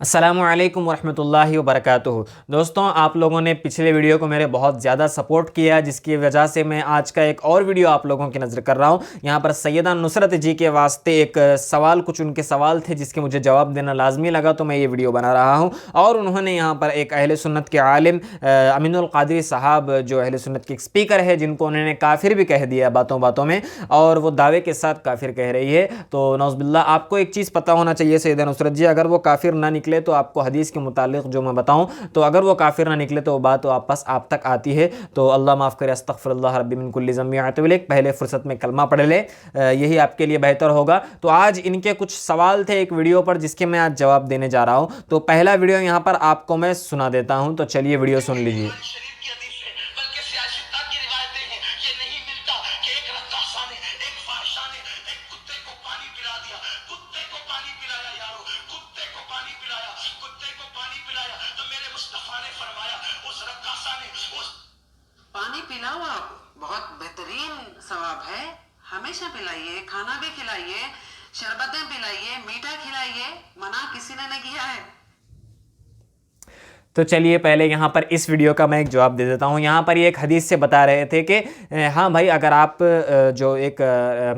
अस्सलामुअलैकुम वरहमतुल्लाहि वबरकातुहू। दोस्तों, आप लोगों ने पिछले वीडियो को मेरे बहुत ज़्यादा सपोर्ट किया, जिसकी वजह से मैं आज का एक और वीडियो आप लोगों की नज़र कर रहा हूँ। यहाँ पर सैयदा नुसरत जी के वास्ते एक सवाल, कुछ उनके सवाल थे जिसके मुझे जवाब देना लाजमी लगा, तो मैं ये वीडियो बना रहा हूँ। और उन्होंने यहाँ पर एक अहले सुन्नत के आलिम अमीनुल क़ादरी साहब, जो अहले सुन्नत के एक स्पीकर है, जिनको उन्होंने काफिर भी कह दिया बातों बातों में, और वो दावे के साथ काफिर कह रही है। तो नौज़ुबिल्लाह, आपको एक चीज़ पता होना चाहिए सैयदा नुसरत जी, अगर वो काफिर ना निकले तो आपको हदीस के मुतालिक जो मैं बताऊं, तो अगर वो काफिर ना निकले तो वो बात वापस आप तक आती है। तो अल्लाह माफ़ करे, अस्तग़फिरुल्लाह रब्बी मिन कुल्लि ज़म्बि व अतूबु इलैह। पहले फुर्सत में कलमा पढ़ ले, यही आपके लिए बेहतर होगा। तो आज इनके कुछ सवाल थे एक वीडियो पर, जिसके मैं आज जवाब देने जा रहा हूं। तो पहला वीडियो यहां पर आपको मैं सुना देता हूं, तो चलिए वीडियो सुन लीजिए। पानी पिलाओ, आप बहुत बेहतरीन सवाब है। हमेशा पिलाइए, खाना भी खिलाइए, शरबतें पिलाइए, मीठा खिलाइए, मना किसी ने नहीं किया है। तो चलिए पहले यहाँ पर इस वीडियो का मैं एक जवाब दे देता हूँ। यहाँ पर ये एक हदीस से बता रहे थे कि हाँ भाई, अगर आप जो एक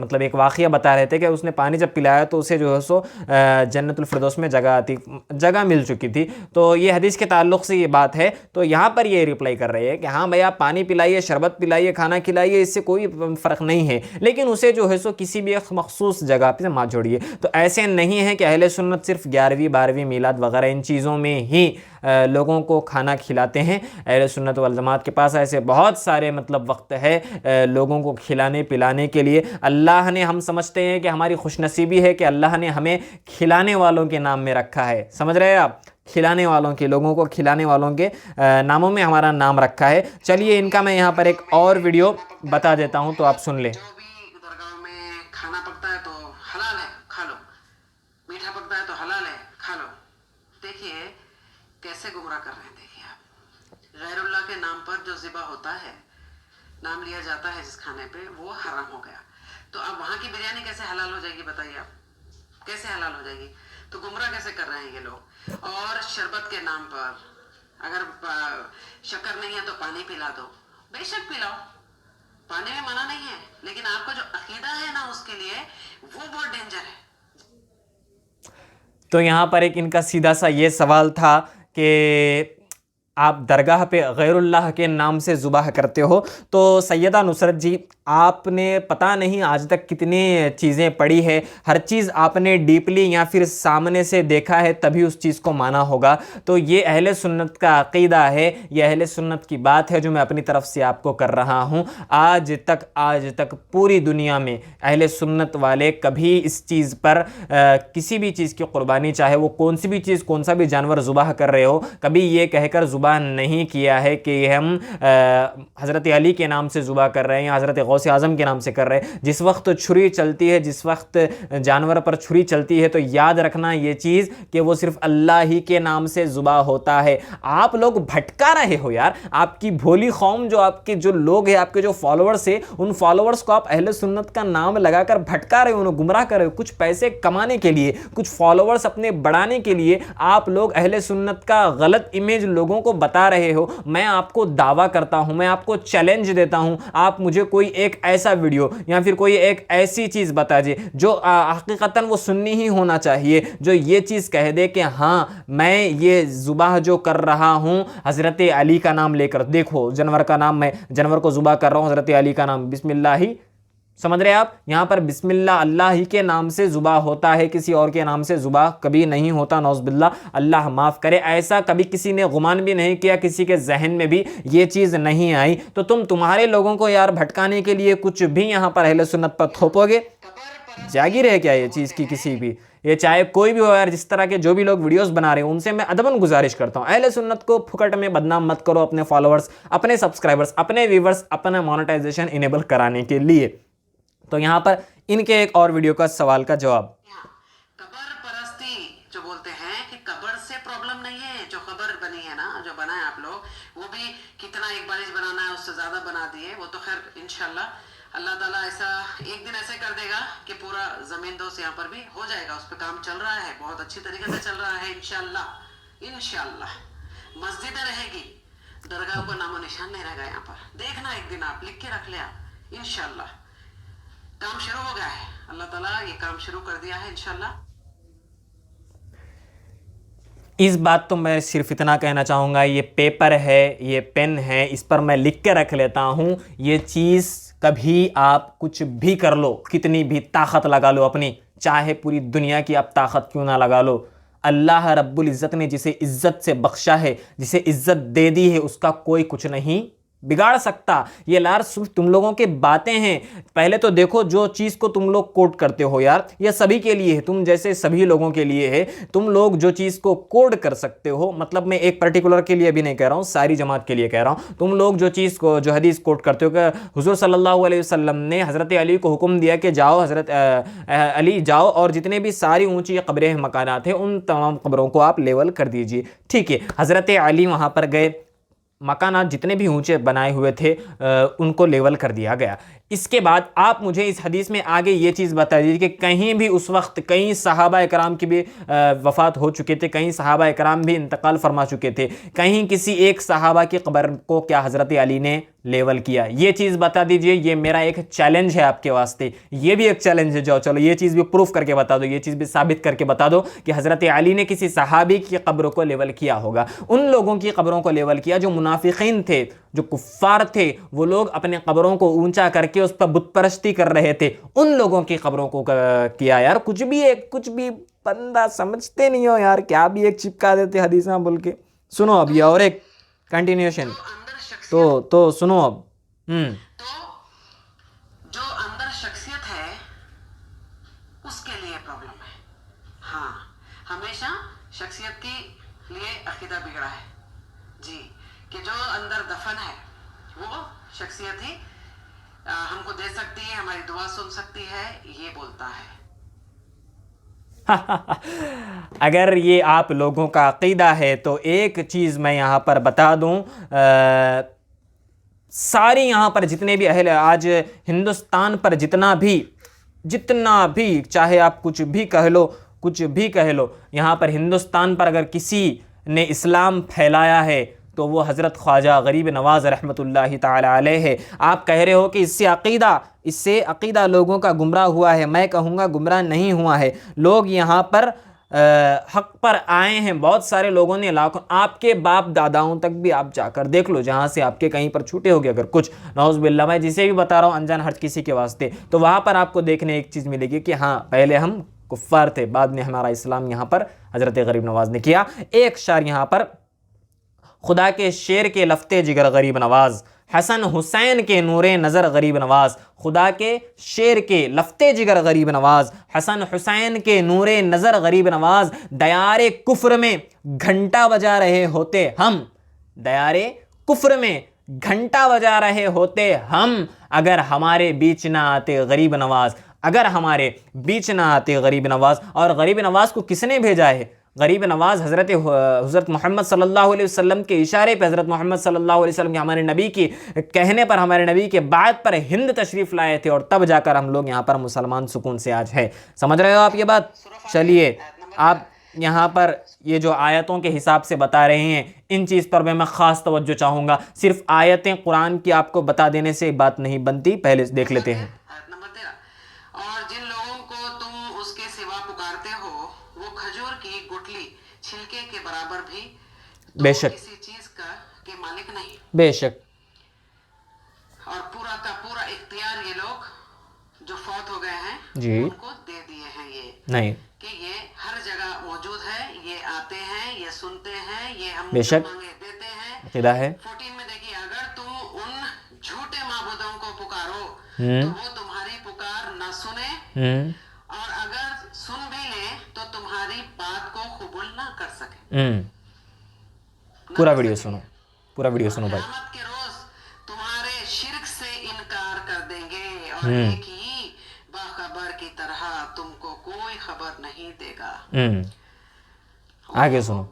मतलब एक वाक़या बता रहे थे कि उसने पानी जब पिलाया तो उसे जो है सो जन्नतुल फिरदौस में जगह मिल चुकी थी। तो ये हदीस के ताल्लुक़ से ये बात है। तो यहाँ पर ये रिप्लाई कर रहे हैं कि हाँ भाई, आप पानी पिलाइए, शरबत पिलाइए, खाना खिलाइए, इससे कोई फ़र्क नहीं है, लेकिन उसे जो है सो किसी भी एक मखसूस जगह पर मत जोड़िए। तो ऐसे नहीं है कि अहले सुन्नत सिर्फ 11वीं 12वीं मीलाद वगैरह इन चीज़ों में ही लोगों को खाना खिलाते हैं। अहले सुन्नत वल जमात के पास ऐसे बहुत सारे मतलब वक्त है लोगों को खिलाने पिलाने के लिए। अल्लाह ने, हम समझते हैं कि हमारी खुशनसीबी है कि अल्लाह ने हमें खिलाने वालों के नाम में रखा है। समझ रहे हैं आप? खिलाने वालों के, लोगों को खिलाने वालों के नामों में हमारा नाम रखा है। चलिए इनका मैं यहाँ पर एक और वीडियो बता देता हूँ, तो आप सुन लें। जो भी दरगाह में खाना पकता है तो हलाल है, खा लो। मीठा पकता है तो हलाल है, खा लो। देखिए कैसे गुमराह कर रहे हैं। देखिए आप, गैरुल्लाह के नाम पर जो ज़िबा होता है, नाम लिया जाता है जिस खाने पे, वो हराम हो गया। तो अब वहाँ की बिरयानी कैसे हलाल हो जाएगी? बताइए आप, कैसे हलाल हो जाएगी? तो गुमराह कैसे कर रहे हैं ये लोग। और शरबत के नाम पर अगर शक्कर नहीं है तो पानी पिला दो, बेशक पिलाओ, पानी में मना नहीं है, लेकिन आपका जो अकीदा है ना, उसके लिए वो बहुत डेंजर है। तो यहाँ पर एक इनका सीधा सा ये सवाल था कि आप दरगाह पे गैरुल्लाह के नाम से ज़ुबाह करते हो। तो सैयदा नुसरत जी, आपने पता नहीं आज तक कितनी चीज़ें पढ़ी है, हर चीज़ आपने डीपली या फिर सामने से देखा है, तभी उस चीज़ को माना होगा। तो ये अहले सुन्नत का अक़ीदा है, ये अहले सुन्नत की बात है जो मैं अपनी तरफ से आपको कर रहा हूँ। आज तक पूरी दुनिया में अहले सुन्नत वाले कभी इस चीज़ पर किसी भी चीज़ की क़ुरबानी, चाहे वो कौन सी भी चीज़, कौन सा भी जानवर ज़ुबाह कर रहे हो, कभी ये कहकर ज़ुबाह नहीं किया है कि हम हज़रत अली के नाम से ज़ुबाह कर रहे हैं या हज़रत गौसे आज़म के नाम से कर रहे हैं। जिस वक्त छुरी चलती है, जिस वक्त जानवर पर छुरी चलती है, तो याद रखना ये चीज़ कि वो सिर्फ अल्लाह ही के नाम से ज़ुबाह होता है। आप लोग भटका रहे हो यार, आपकी भोली कौम, जो आपके जो लोग हैं, आपके जो फॉलोअर्स हैं, उन फॉलोअर्स को आप अहले सुन्नत का नाम लगाकर भटका रहे हो, उन्हें गुमराह कर रहे हो। कुछ पैसे कमाने के लिए, कुछ फॉलोअर्स अपने बढ़ाने के लिए आप लोग अहले सुन्नत का गलत इमेज लोगों को बता रहे हो। मैं आपको दावा करता हूं, मैं आपको चैलेंज देता हूं, आप मुझे कोई एक ऐसा वीडियो या फिर कोई एक ऐसी चीज बता दीजिए जो हकीकतन वो सुन्नी ही होना चाहिए, जो ये चीज कह दे कि हाँ, मैं ये जुबाह जो कर रहा हूं हजरत अली का नाम लेकर, देखो जानवर का नाम, मैं जानवर को जुबाह कर रहा हूं हजरत अली का नाम, बिस्मिल्लाह ही, समझ रहे हैं आप? यहाँ पर बिस्मिल्लाह अल्लाह ही के नाम से जुबा होता है, किसी और के नाम से जुबा कभी नहीं होता। नौज़बिल्लाह, अल्लाह माफ़ करे, ऐसा कभी किसी ने गुमान भी नहीं किया, किसी के जहन में भी ये चीज़ नहीं आई। तो तुम्हारे लोगों को यार भटकाने के लिए कुछ भी यहाँ पर अहले सुन्नत पर थोपोगे, जागीर है क्या ये चीज़ की? किसी भी, ये चाहे कोई भी हो यार, जिस तरह के जो भी लोग वीडियोस बना रहे हैं, उनसे मैं अदबन गुजारिश करता हूँ, अहले सुन्नत को फुकट में बदनाम मत करो अपने फॉलोअर्स, अपने सब्सक्राइबर्स, अपने व्यूवर्स, अपना मोनेटाइजेशन इनेबल कराने के लिए। तो यहाँ पर इनके एक और वीडियो का सवाल का जवाब। कबर परस्ती जो बोलते हैं कि कबर से प्रॉब्लम नहीं है, जो कबर बनी है ना, जो बनाए आप लोग, वो भी कितना एक बारिश बनाना है उससे ज्यादा बना दिए, वो तो खैर इंशाल्लाह अल्लाह ताला ऐसा एक दिन ऐसे कर देगा कि पूरा जमीन दोस्त यहाँ पर भी हो जाएगा। उस पर काम चल रहा है, बहुत अच्छी तरीके से चल रहा है। इंशाल्लाह इंशाल्लाह मस्जिदें रहेगी, दरगाह का नामो निशान नहीं रहेगा यहाँ पर। देखना एक दिन आप लिख के रख ले आप। इंशाल्लाह काम शुरू हो गया है, अल्लाह ताला ये काम शुरू कर दिया है इंशाल्लाह। इस बात तो मैं सिर्फ इतना कहना चाहूँगा, ये पेपर है, ये पेन है, इस पर मैं लिख के रख लेता हूँ। ये चीज़ कभी आप कुछ भी कर लो, कितनी भी ताकत लगा लो अपनी, चाहे पूरी दुनिया की आप ताकत क्यों ना लगा लो, अल्लाह रब्बुल इज़्ज़त ने जिसे इज़्ज़त से बख्शा है, जिसे इज़्ज़त दे दी है, उसका कोई कुछ नहीं बिगाड़ सकता। ये यार सिर्फ तुम लोगों की बातें हैं। पहले तो देखो, जो चीज़ को तुम लोग कोड करते हो यार, ये सभी के लिए है, तुम जैसे सभी लोगों के लिए है। तुम लोग जो चीज़ को कोड कर सकते हो, मतलब मैं एक पर्टिकुलर के लिए भी नहीं कह रहा हूँ, सारी जमात के लिए कह रहा हूँ। तुम लोग जो चीज़ को, जो हदीस कोड करते हो कि हुजूर सल्लल्लाहु अलैहि वसल्लम ने हज़रत अली को हुक्म दिया कि जाओ, हज़रत अली जाओ और जितने भी सारी ऊँची कब्रें मकानात हैं उन तमाम कब्रों को आप लेवल कर दीजिए। ठीक है, हज़रत अली वहाँ पर गए, मकानात जितने भी ऊंचे बनाए हुए थे उनको लेवल कर दिया गया। इसके बाद आप मुझे इस हदीस में आगे ये चीज़ बता दीजिए कि कहीं भी उस वक्त कई सहाबा इकराम की भी वफ़ात हो चुके थे, कई सहाबा इकराम भी इंतकाल फरमा चुके थे, कहीं किसी एक सहाबा की कब्र को क्या हज़रत अली ने लेवल किया? ये चीज़ बता दीजिए। ये मेरा एक चैलेंज है आपके वास्ते, ये भी एक चैलेंज है। जाओ चलो ये चीज़ भी प्रूफ करके बता दो, ये चीज़ भी साबित करके बता दो कि हज़रत अली ने किसी सहाबी की कब्र को लेवल किया होगा। उन लोगों की कब्रों को लेवल किया जो मुनाफिकीन थे, जो कुफ्फार थे, वो लोग अपने कब्रों को ऊंचा करके उस पर बुत परस्ती कर रहे थे, उन लोगों की कब्रों को किया। यार कुछ भी बंदा समझते नहीं हो यार, क्या भी एक चिपका देते हदीसा बोल के। सुनो अब ये और एक कंटिन्यूएशन, तो सुनो अब। तो जो अंदर शख्सियत है उसके लिए प्रॉब्लम है। हाँ, हमेशा शख्सियत के लिए अकीदा बिगड़ा है जी, कि जो अंदर दफन है वो शख्सियत ही हमको दे सकती है, हमारी दुआ सुन सकती है, ये बोलता है। अगर ये आप लोगों का अकीदा है तो एक चीज़ मैं यहाँ पर बता दूँ, सारी यहाँ पर जितने भी अहले, आज हिंदुस्तान पर जितना भी चाहे आप कुछ भी कह लो, यहाँ पर हिंदुस्तान पर अगर किसी ने इस्लाम फैलाया है तो वो हज़रत ख्वाजा गरीब नवाज़ रहमतुल्लाहि ताला अलैह है। आप कह रहे हो कि इससे अक़ीदा लोगों का गुमराह हुआ है, मैं कहूँगा गुमराह नहीं हुआ है। लोग यहाँ पर हक पर आए हैं, बहुत सारे लोगों ने, लाखों, आपके बाप दादाओं तक भी आप जाकर देख लो, जहाँ से आपके कहीं पर छूटे होगे अगर कुछ, नौज़ बिल्लाह, मैं जिसे भी बता रहा हूँ अनजान हर किसी के वास्ते, तो वहाँ पर आपको देखने एक चीज़ मिलेगी कि हाँ पहले हम कुफ्फार थे, बाद में हमारा इस्लाम यहाँ पर हज़रत गरीब नवाज़ ने किया। एक शार यहाँ पर, खुदा के शेर के लफ्ते जिगर गरीब नवाज़, हसन हुसैन के नूरे नज़र गरीब नवाज़, खुदा के शेर के लफ्ते जिगर गरीब नवाज़, हसन हुसैन के नूरे नज़र गरीब नवाज़, दयारे कुफ्र में घंटा बजा रहे होते हम, दयारे कुफ्र में घंटा बजा रहे होते हम, अगर हमारे बीच ना आते गरीब नवाज़, अगर हमारे बीच ना आते गरीब नवाज़। और गरीब नवाज़ को किसने भेजा है? गरीब नवाज़ हज़रत मोहम्मद सल्लल्लाहु अलैहि वसल्लम के इशारे पे, हज़रत मोहम्मद सल्लल्लाहु अलैहि वसल्लम के, हमारे नबी की कहने पर, हमारे नबी के बाद पर हिंद तशरीफ़ लाए थे, और तब जाकर हम लोग यहाँ पर मुसलमान सुकून से आज है। समझ रहे हो आप ये बात? चलिए, आप यहाँ पर ये जो आयतों के हिसाब से बता रहे हैं, इन चीज़ पर मैं ख़ास तवज्जो चाहूँगा। सिर्फ आयतें कुरान की आपको बता देने से बात नहीं बनती, पहले देख लेते हैं। और जिन लोगों को तुम उसके सिवा पुकारते हो वो खजूर की गुठली छिलके के बराबर भी तो बेशक किसी चीज का के मालिक नहीं, बेशक, और पूरा का पूरा इख्तियार ये लोग जो फौत हो गए हैं जी उनको दे दिए हैं। ये नहीं कि ये हर जगह मौजूद है, ये आते हैं, ये सुनते हैं, ये हम बेशक मांगे देते हैं। अक़ीदा है। 14 में देखिए, अगर तुम उन झूठे माबूदों को पुकारो तो वो तुम्हारी पुकार न सुने, और अगर सुन भी ले तो तुम्हारी बात को कबूल ना कर सके। पूरा वीडियो सुनो, पूरा वीडियो सुनो भाई। क़यामत के रोज तुम्हारे शिर्क से इनकार कर देंगे, और एक ही बाखबर की तरह तुमको कोई खबर नहीं देगा। आगे सुनो,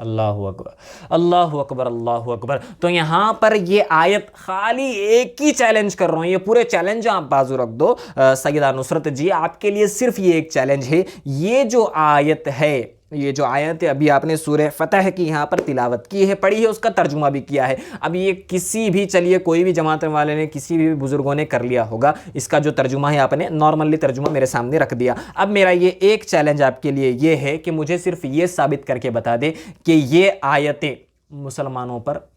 अल्लाहु अकबर, अल्लाहु अकबर, अल्लाहु अकबर। तो यहाँ पर ये आयत खाली एक ही चैलेंज कर रहा हूँ, ये पूरे चैलेंज आप बाजू रख दो सैयदा नुसरत जी, आपके लिए सिर्फ ये एक चैलेंज है। ये जो आयत है, ये जो आयत है, अभी आपने सूरह फतह की यहाँ पर तिलावत की है, पढ़ी है, उसका तर्जुमा भी किया है। अब ये किसी भी, चलिए कोई भी जमात वाले ने, किसी भी बुजुर्गों ने कर लिया होगा, इसका जो तर्जुमा है आपने नॉर्मली तर्जुमा मेरे सामने रख दिया। अब मेरा ये एक चैलेंज आपके लिए ये है कि मुझे सिर्फ ये साबित करके बता दे कि ये आयतें मुसलमानों पर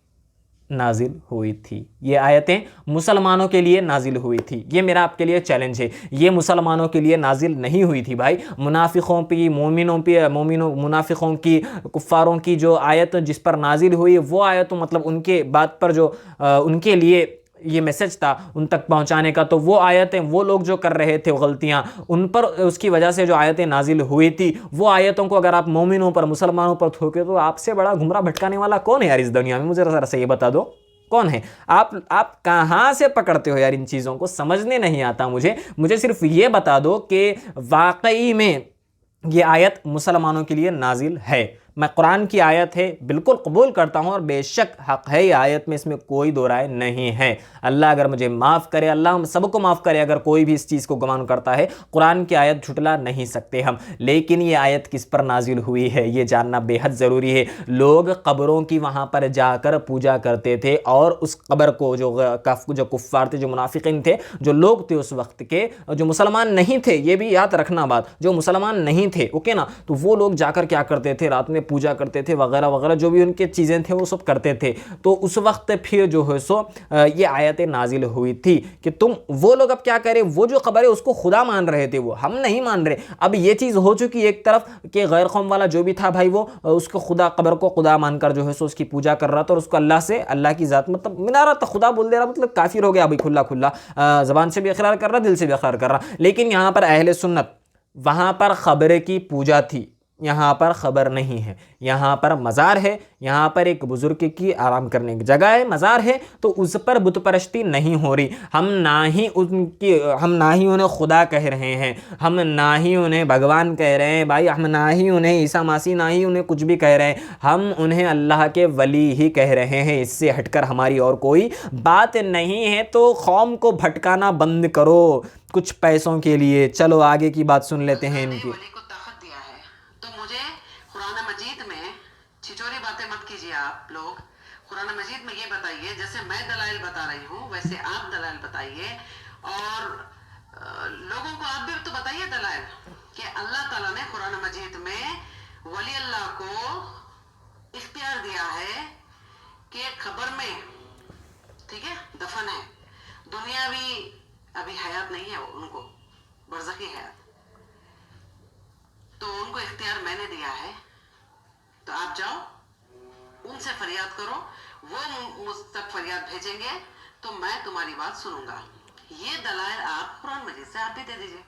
नाजिल हुई थी, ये आयतें मुसलमानों के लिए नाजिल हुई थी। ये मेरा आपके लिए चैलेंज है। ये मुसलमानों के लिए नाजिल नहीं हुई थी भाई, मुनाफिकों पे, मुनाफिकों की, कुफ्फारों की जो आयत जिस पर नाजिल हुई, वो आयत मतलब उनके बात पर जो उनके लिए ये मैसेज था उन तक पहुंचाने का, तो वो आयतें, वो लोग जो कर रहे थे गलतियां, उन पर उसकी वजह से जो आयतें नाजिल हुई थी, वो आयतों को अगर आप मोमिनों पर, मुसलमानों पर थोके, तो आपसे बड़ा गुमराह भटकाने वाला कौन है यार इस दुनिया में? मुझे जरा से ये बता दो, कौन है? आप कहाँ से पकड़ते हो यार इन चीज़ों को? समझने नहीं आता मुझे सिर्फ ये बता दो कि वाकई में ये आयत मुसलमानों के लिए नाजिल है। मैं कुरान की आयत है बिल्कुल कबूल करता हूँ और बेशक हक़ है ये आयत में, इसमें कोई दो राय नहीं है। अल्लाह अगर मुझे माफ़ करे, अल्लाह हम सबको माफ़ करे अगर कोई भी इस चीज़ को गुमान करता है। कुरान की आयत झुटला नहीं सकते हम, लेकिन ये आयत किस पर नाजिल हुई है ये जानना बेहद ज़रूरी है। लोग कब्रों की वहाँ पर जाकर पूजा करते थे और उस कब्र को जो कुफ्फार थे, जो मुनाफिकीन थे, जो लोग थे उस वक्त के, जो मुसलमान नहीं थे, ये भी याद रखना बात, जो मुसलमान नहीं थे, ओके ना, तो वो लोग जाकर क्या करते थे, रात में पूजा करते थे वगैरह वगैरह, जो भी उनके चीज़ें थे वो सब करते थे। तो उस वक्त फिर जो है सो ये आयतें नाजिल हुई थी कि तुम, वो लोग अब क्या करें, वो जो खबर है उसको खुदा मान रहे थे, वो हम नहीं मान रहे। अब ये चीज़ हो चुकी एक तरफ कि गैर कौम वाला जो भी था भाई, वो उसको खुदा, कब्र को खुदा मानकर जो है सो उसकी पूजा कर रहा था और उसको अल्लाह से, अल्लाह की ज़ात मतलब मिला रहा था, खुदा बोल दे रहा, मतलब काफिर हो गया अभी खुला खुला, ज़बान से भी इकरार कर रहा, दिल से भी इकरार कर रहा। लेकिन यहाँ पर अहले सुन्नत, वहाँ पर खबर की पूजा थी, यहाँ पर खबर नहीं है, यहाँ पर मज़ार है, यहाँ पर एक बुज़ुर्ग की आराम करने की जगह है, मज़ार है, तो उस पर बुत परस्ती नहीं हो रही। हम ना ही उन्हें खुदा कह रहे हैं, हम ना ही उन्हें भगवान कह रहे हैं भाई, हम ना ही उन्हें ईसा मसीह, ना ही उन्हें कुछ भी कह रहे हैं, हम उन्हें अल्लाह के वली ही कह रहे हैं। इससे हटकर हमारी और कोई बात नहीं है। तो कौम को भटकाना बंद करो कुछ पैसों के लिए। चलो आगे की बात सुन लेते हैं इनकी। छिचोरी बातें मत कीजिए आप लोग। कुरान मजीद में ये बताइए, जैसे मैं दलाइल बता रही हूँ वैसे आप दलाइल बताइए, और लोगों को आप भी तो बताइए दलाइल कि अल्लाह ताला ने कुरान मजीद में वली अल्लाह को इख्तियार दिया है कि खबर में, ठीक है, दफन है, दुनियावी अभी हयात नहीं है उनको, बरज़खी हयात, तो उनको इख्तियार मैंने दिया है। तो आप जाओ उनसे फरियाद करो, वो मुझ तक फरियाद भेजेंगे तो मैं तुम्हारी बात सुनूंगा। ये दलाइल आप कुरान मजीद से आप भी दे दीजिए।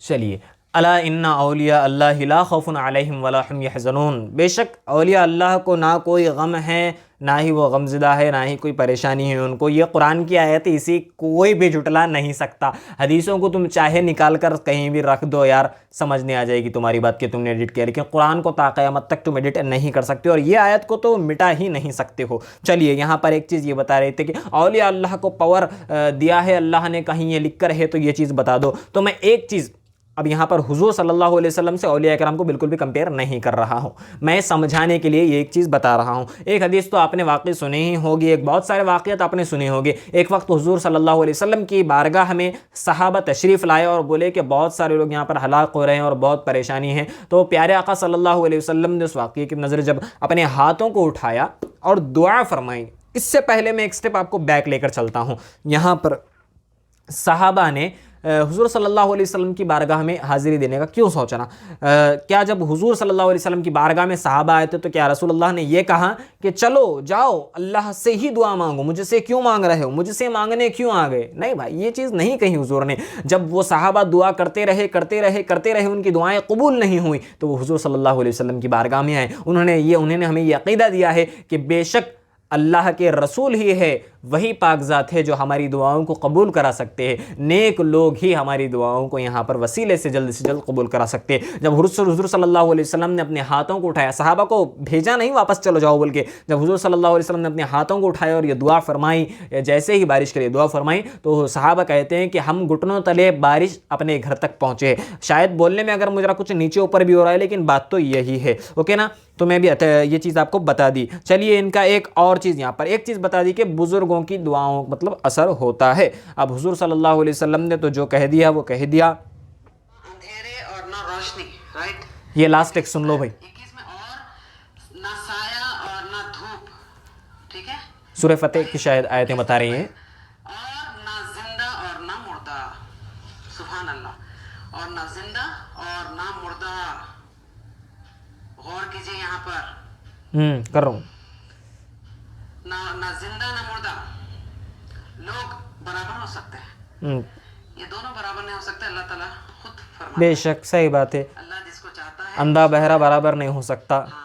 चलिए, अला इन्ना औलिया अल्लाह ला खौफुन अलैहिम वला हुम यहज़नून, बेशक औलिया अल्लाह को ना कोई गम है, ना ही वो गमज़दा है, ना ही कोई परेशानी है उनको। ये कुरान की आयत, इसी कोई भी जुटला नहीं सकता। हदीसों को तुम चाहे निकाल कर कहीं भी रख दो यार, समझ नहीं आ जाएगी तुम्हारी बात कि तुमने एडिट किया, लेकिन कुरान को क़यामत तक तुम एडिट नहीं कर सकते और ये आयत को तो मिटा ही नहीं सकते हो। चलिए, यहाँ पर एक चीज़ ये बता रहे थे कि औलिया अल्लाह को पावर दिया है अल्लाह ने, कहीं ये लिख कर है तो ये चीज़ बता दो। तो मैं एक चीज़ अब यहाँ पर हुजूर सल्लल्लाहु अलैहि वसल्लम से औलिया इकराम को बिल्कुल भी कंपेयर नहीं कर रहा हूँ, मैं समझाने के लिए ये एक चीज़ बता रहा हूँ। एक हदीस तो आपने वाकई सुनी ही होगी, एक बहुत सारे वाक़यात आपने सुने होंगे। एक वक्त हुजूर सल्लल्लाहु अलैहि वसल्लम की बारगाह में सहाबा तशरीफ़ लाए और बोले कि बहुत सारे लोग यहाँ पर हलाक हो रहे हैं और बहुत परेशानी है। तो प्यारे आका सल्लल्लाहु अलैहि वसल्लम ने उस वाक़ये की नज़र जब अपने हाथों को उठाया और दुआ फरमाई। इससे पहले मैं एक स्टेप आपको बैक लेकर चलता हूँ। यहाँ पर सहाबा ने हुजूर सल्लल्लाहु अलैहि वसल्लम की बारगाह में हाज़िरी देने का क्यों सोचना? क्या जब हुजूर सल्लल्लाहु अलैहि वसल्लम की बारगाह में सहाबा आए थे तो क्या रसूलुल्लाह ने ये कहा कि चलो जाओ अल्लाह से ही दुआ मांगो, मुझसे क्यों मांग रहे हो, मुझसे मांगने क्यों आ गए? नहीं भाई, ये चीज़ नहीं कही हुजूर ने। जब वो सहाबा दुआ करते रहे, उनकी दुआएं कबूल नहीं हुई तो वो हुजूर सल्लल्लाहु अलैहि वसल्लम की बारगाह में आए। उन्होंने हमें ये अक़ीदा दिया है कि बेशक अल्लाह के रसूल ही है, वही पाकज़ात है जो हमारी दुआओं को कबूल करा सकते हैं। नेक लोग ही हमारी दुआओं को यहाँ पर वसीले से जल्द कबूल करा सकते हैं। जब हुज़ूर सल्लल्लाहु अलैहि वसल्लम ने अपने हाथों को उठाया, सहाबा को भेजा नहीं वापस चलो जाओ बोल के, जब हुज़ूर सल्लल्लाहु अलैहि वसल्लम ने अपने हाथों को उठाया और ये दुआ फरमाई, जैसे ही बारिश के लिए दुआ फरमाई, तो सहाबा कहते हैं कि हम घुटनों तले बारिश अपने घर तक पहुँचे। शायद बोलने में अगर मुझे कुछ नीचे ऊपर भी हो रहा है, लेकिन बात तो यही है। ओके ना, तो मैं भी ये चीज़ आपको बता दी। चलिए इनका एक और चीज़ यहाँ पर एक चीज़ बता दी कि बुज़ुर्गों की दुआओं मतलब असर होता है। अब हुज़ूर सल्लल्लाहु अलैहि वसल्लम ने तो जो कह दिया वो कह दिया। अंधेरे और ना रोशनी, राइट। ये लास्ट एक सुन लो भाई, 21 में, और ना साया और ना धूप, ठीक है। सूरह फतेह की शायद आयतें बता रही हैं। और ना जिंदा और ना मुर्दा, सुभान अल्लाह। और ना जिंदा और ना मुर्दा, गौर कीजिए यहाँ पर। कर रहा हूँ। ना जिंदा ना मुर्दा, लोग बराबर हो सकते हैं, ये दोनों बराबर नहीं हो सकते। अल्लाह ताला खुद फरमाता है। बेशक सही बात है, अल्लाह जिसको चाहता है, अंधा बहरा बराबर नहीं हो सकता। हाँ।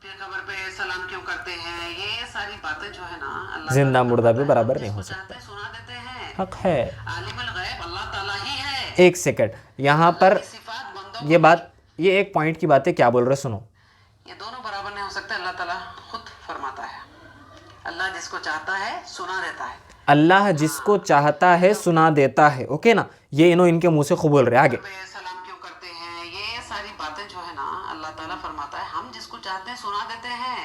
फिर कब्र पे सलाम क्यों करते हैं, ये सारी बातें जो है ना, अल्लाह जिंदा मुर्दा भी बराबर नहीं हो जिसको सकता। चाहते हैं सुना देते हैं। हक है। आलिमुल गैब अल्लाह ताला ही है। एक सेकंड यहाँ पर, सिफात बंदों ये बात, ये एक पॉइंट की बात है, क्या बोल रहे सुनो। ये दोनों बराबर नहीं हो सकते। अल्लाह ताला खुद फरमाता है, अल्लाह जिसको चाहता है सुना देता है। अल्लाह जिसको चाहता है सुना देता है। ओके ना, ये इनके मुंह से खूब बोल रहे हैं। आगे पे सलाम क्यों करते हैं, ये सारी बातें जो है ना, अल्लाह ताला फरमाता है हम जिसको चाहते हैं सुना देते हैं।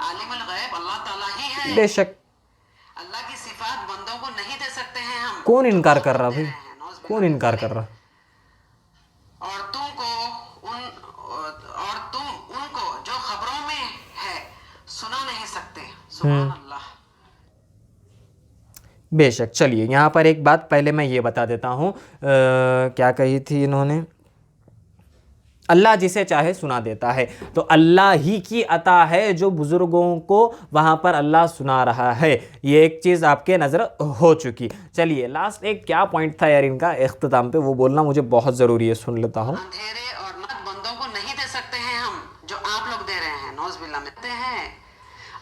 आलिमुल गैब अल्लाह ताला ही है। बेशक, अल्लाह की सिफात बंदों को नहीं दे सकते हैं हम। कौन इनकार कर रहा भाई, कौन इनकार कर रहा। और तुम उनको जो खबरों में है सुना नहीं सकते, सुभान अल्लाह। बेशक। चलिए यहाँ पर एक बात पहले मैं ये बता देता हूँ, क्या कही थी इन्होंने, अल्लाह जिसे चाहे सुना देता है। तो अल्लाह ही की अता है जो बुज़ुर्गों को वहाँ पर अल्लाह सुना रहा है। ये एक चीज़ आपके नज़र हो चुकी। चलिए लास्ट एक क्या पॉइंट था यार इनका इख्तिताम पे, वो बोलना मुझे बहुत ज़रूरी है, सुन लेता हूँ। अंधेरे और रात बंदों को नहीं दे सकते हैं हम, जो आप लोग दे रहे हैं, नौज़ बिल्लाह में हैं।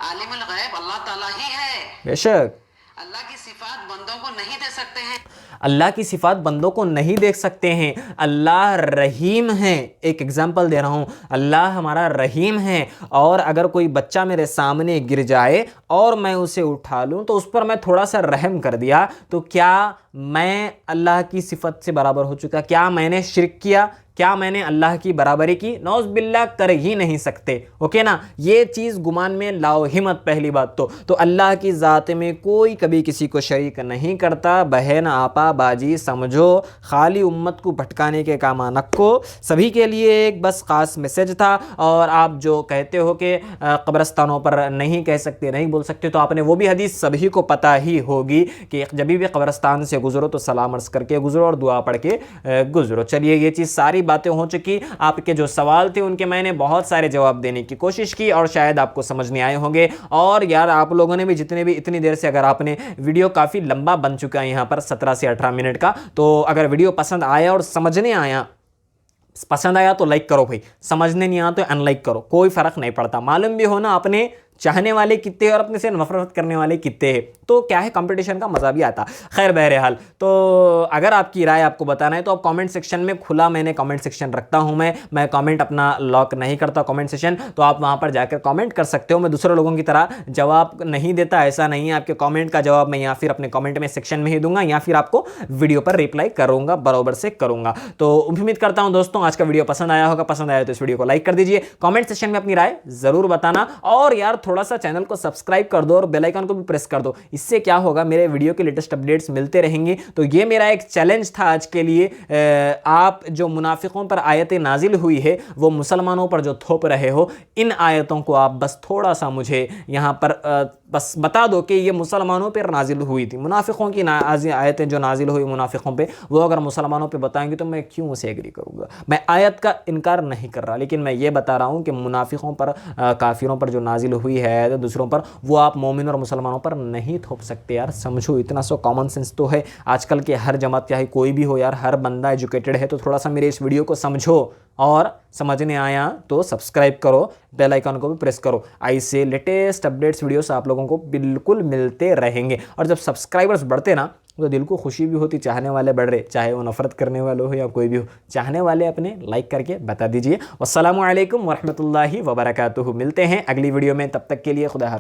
आलिमुल गैब अल्लाह ताला ही है। बेशक, अल्लाह की सिफात बंदों को नहीं दे सकते हैं। अल्लाह की सिफात बंदों को नहीं देख सकते हैं। अल्लाह रहीम है। एक एग्जांपल दे रहा हूँ, अल्लाह हमारा रहीम है, और अगर कोई बच्चा मेरे सामने गिर जाए और मैं उसे उठा लूँ तो उस पर मैं थोड़ा सा रहम कर दिया, तो क्या मैं अल्लाह की सिफत से बराबर हो चुका? क्या मैंने शिर्क किया? क्या मैंने अल्लाह की बराबरी की? नौज़ बिल्लाह, कर ही नहीं सकते। ओके ना, ये चीज़ गुमान में लाओ ही मत। पहली बात तो अल्लाह की ज़ात में कोई कभी किसी को शरीक नहीं करता। बहन आपा बाजी समझो, खाली उम्मत को भटकाने के काम नक्को। सभी के लिए एक बस ख़ास मैसेज था। और आप जो कहते हो कि कब्रस्तानों पर नहीं कह सकते, नहीं बोल सकते, तो आपने वो भी हदीस सभी को पता ही होगी कि जब भी कब्रस्तान से गुजरो तो सलाम अर्ज़ करके गुजरो और दुआ पढ़ के गुजरो। चलिए ये चीज़ सारी बातें हो चुकी। आपके जो सवाल थे उनके मैंने बहुत सारे जवाब देने की कोशिश की और शायद आपको समझ में आए होंगे। और यार आप लोगों ने भी जितने भी इतनी देर से, अगर आपने वीडियो काफ़ी लंबा बन चुका है यहाँ पर 17 से 18 मिनट का, तो अगर वीडियो पसंद आया और समझने आया, पसंद आया तो लाइक करो भाई, समझने नहीं आया तो अनलाइक करो, कोई फ़र्क नहीं पड़ता। मालूम भी हो ना अपने चाहने वाले कितने और अपने से नफरत करने वाले कितने हैं, तो क्या है कंपटीशन का मज़ा भी आता। खैर बहरहाल, तो अगर आपकी राय आपको बताना है तो आप कमेंट सेक्शन में, खुला मैंने कमेंट सेक्शन रखता हूं, मैं कमेंट अपना लॉक नहीं करता कमेंट सेक्शन, तो आप वहां पर जाकर कमेंट कर सकते हो। मैं दूसरे लोगों की तरह जवाब नहीं देता, ऐसा नहीं है। आपके कमेंट का जवाब मैं या फिर अपने कमेंट में सेक्शन में ही दूंगा या फिर आपको वीडियो पर रिप्लाई करूंगा, बराबर से करूंगा। तो उम्मीद करता हूं दोस्तों आज का वीडियो पसंद आया होगा। पसंद आया तो इस वीडियो को लाइक कर दीजिए, कमेंट सेक्शन में अपनी राय जरूर बताना, और यार थोड़ा सा चैनल को सब्सक्राइब कर दो और बेल आइकन को भी प्रेस कर दो। इससे क्या होगा, मेरे वीडियो के लेटेस्ट अपडेट्स मिलते रहेंगे। तो ये मेरा एक चैलेंज था आज के लिए। आप जो मुनाफिकों पर आयतें नाजिल हुई है वो मुसलमानों पर जो थोप रहे हो, इन आयतों को आप बस थोड़ा सा मुझे यहाँ पर बस बता दो कि ये मुसलमानों पर नाजिल हुई थी। मुनाफिकों की आयतें जो नाजिल हुई मुनाफिकों पे, वो अगर मुसलमानों पे बताएंगे तो मैं क्यों उसे एग्री करूँगा। मैं आयत का इनकार नहीं कर रहा, लेकिन मैं ये बता रहा हूँ कि मुनाफिकों पर, काफिरों पर जो नाजिल हुई है तो दूसरों पर, वो आप मोमिन और मुसलमानों पर नहीं थोप सकते यार। समझो, इतना सो कॉमन सेंस तो है। आजकल के हर जमात चाहे कोई भी हो यार, हर बंदा एजुकेटेड है, तो थोड़ा सा मेरे इस वीडियो को समझो और समझ नहीं आया तो सब्सक्राइब करो, बेल आइकन को भी प्रेस करो। ऐसे लेटेस्ट अपडेट्स वीडियोस आप लोगों को बिल्कुल मिलते रहेंगे। और जब सब्सक्राइबर्स बढ़ते ना तो दिल को खुशी भी होती, चाहने वाले बढ़ रहे, चाहे वो नफरत करने वाले हो या कोई भी हो, चाहने वाले अपने लाइक करके बता दीजिए। वस्सलामु अलैकुम वरहमतुल्लाहि वबरकातुहू। मिलते हैं अगली वीडियो में, तब तक के लिए खुदा हाफ़िज़।